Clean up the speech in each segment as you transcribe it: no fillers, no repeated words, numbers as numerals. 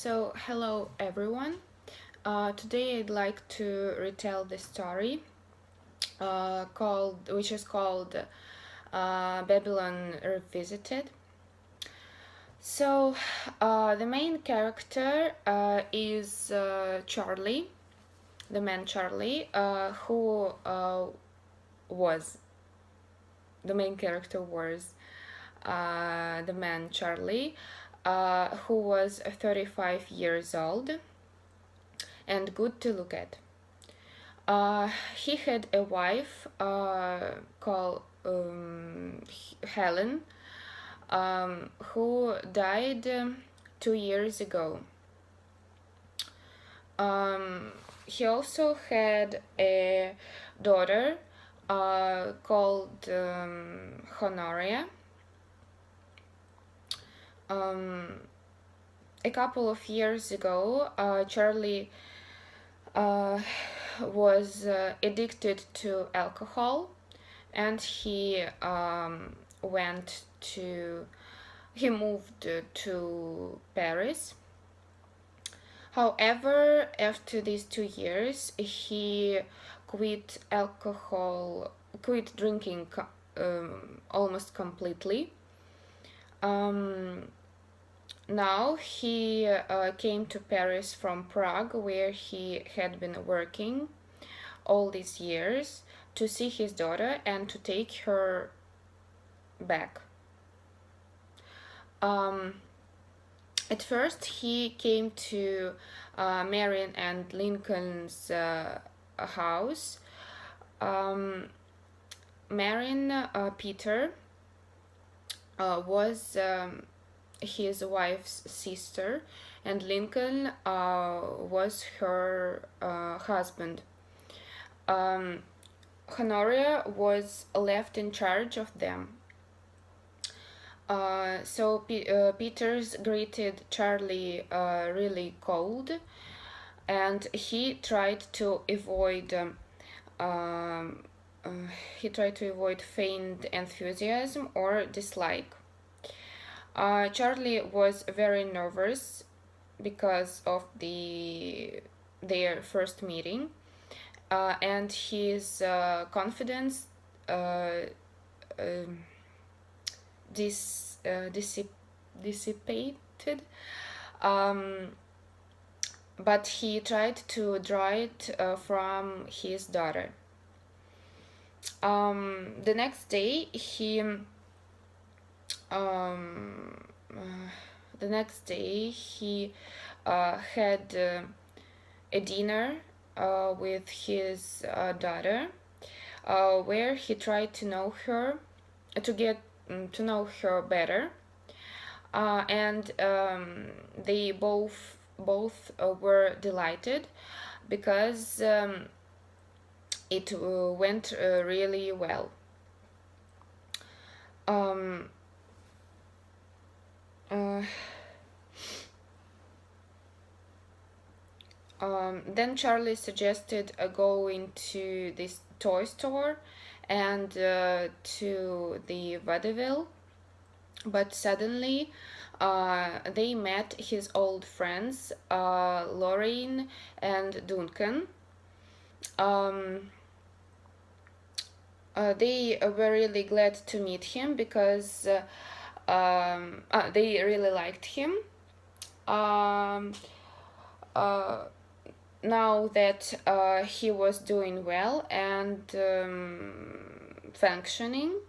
So, hello everyone. Today I'd like to retell the story which is called Babylon Revisited. So, the main character is Charlie, the man Charlie, who was the main character was the man Charlie, who was 35 years old and good to look at. He had a wife called Helen, who died 2 years ago. He also had a daughter called Honoria. A couple of years ago, Charlie was addicted to alcohol, and he moved to Paris. However, after these 2 years, he quit drinking almost completely. Now he came to Paris from Prague, where he had been working all these years, to see his daughter and to take her back. At first, he came to Marion and Lincoln's house. Marion Peter was his wife's sister, and Lincoln was her husband. Honoria was left in charge of them. So Peters greeted Charlie really cold, and he tried to avoid feigned enthusiasm or dislike. Charlie was very nervous because of their first meeting, and his confidence dissipated, but he tried to draw it from his daughter. The next day he had a dinner with his daughter, where he tried to know her, to know her better, and they both were delighted because it went really well. Then Charlie suggested going to this toy store and to the vaudeville, but suddenly they met his old friends Lorraine and Duncan. They were really glad to meet him because they really liked him. Now that he was doing well and functioning,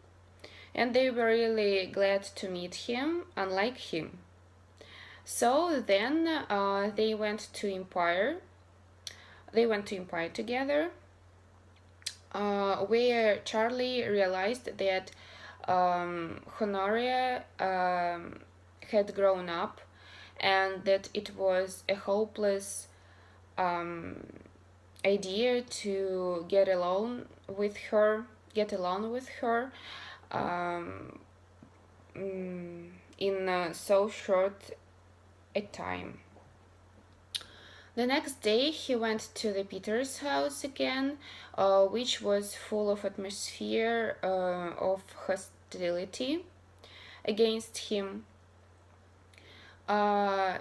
and they were really glad to meet him, unlike him. So then they went to Empire. They went to Empire together, where Charlie realized that Honoria had grown up, and that it was a hopeless idea to get along with her in so short a time. The next day he went to the Peters house again, which was full of atmosphere of hostility against him.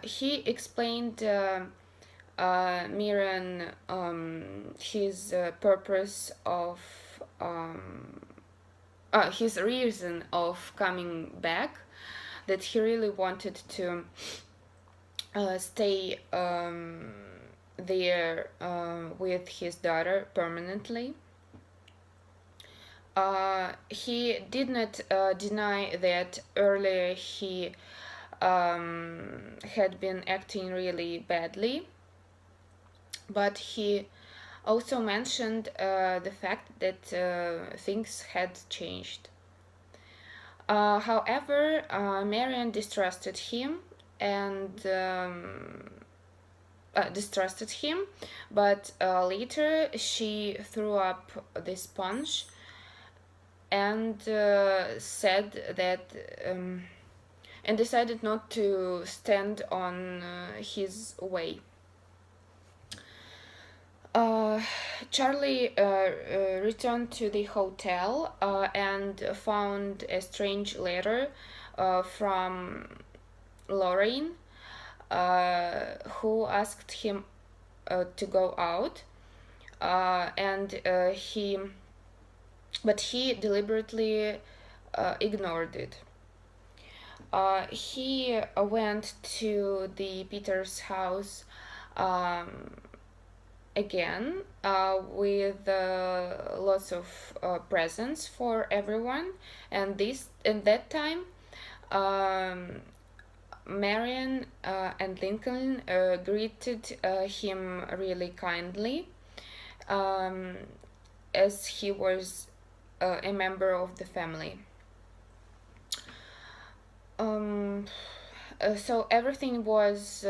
He explained Miran his purpose of his reason of coming back, that he really wanted to stay there with his daughter permanently. He did not deny that earlier he had been acting really badly, but he also mentioned the fact that things had changed. However, Marian distrusted him and but later she threw up the sponge and said that and decided not to stand on his way. Charlie returned to the hotel and found a strange letter from Lorraine, who asked him to go out, and he deliberately ignored it. He went to the Peter's house again with lots of presents for everyone, and that time Marian and Lincoln greeted him really kindly, as he was a member of the family. So everything was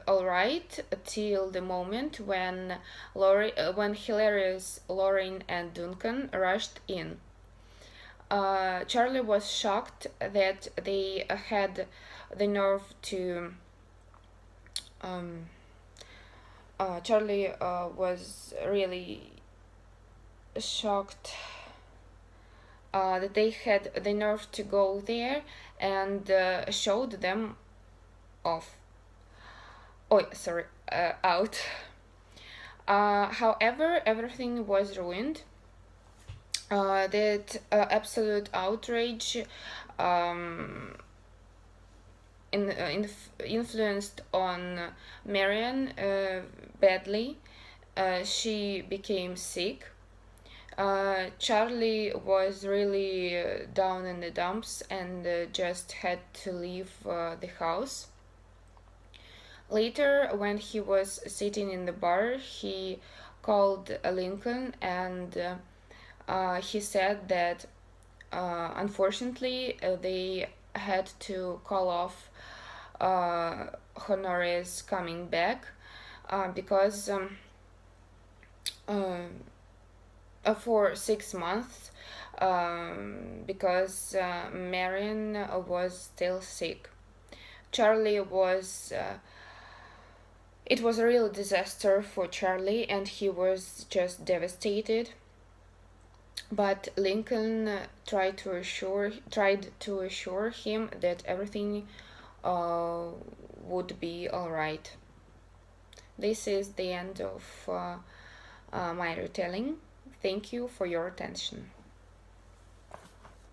all right till the moment when hilarious Lorraine and Duncan rushed in. Charlie was shocked that they had the nerve to. Charlie was really shocked that they had the nerve to go there and showed them off. Out. However, everything was ruined. That absolute outrage influenced on Marian badly. She became sick. Charlie was really down in the dumps and just had to leave the house. Later, when he was sitting in the bar, he called Lincoln and he said that unfortunately they had to call off Honore's coming back because for 6 months because Marian was still sick. Charlie was it was a real disaster for Charlie, and he was just devastated. But Lincoln tried to assure him that everything would be all right. This is the end of my retelling. Thank you for your attention.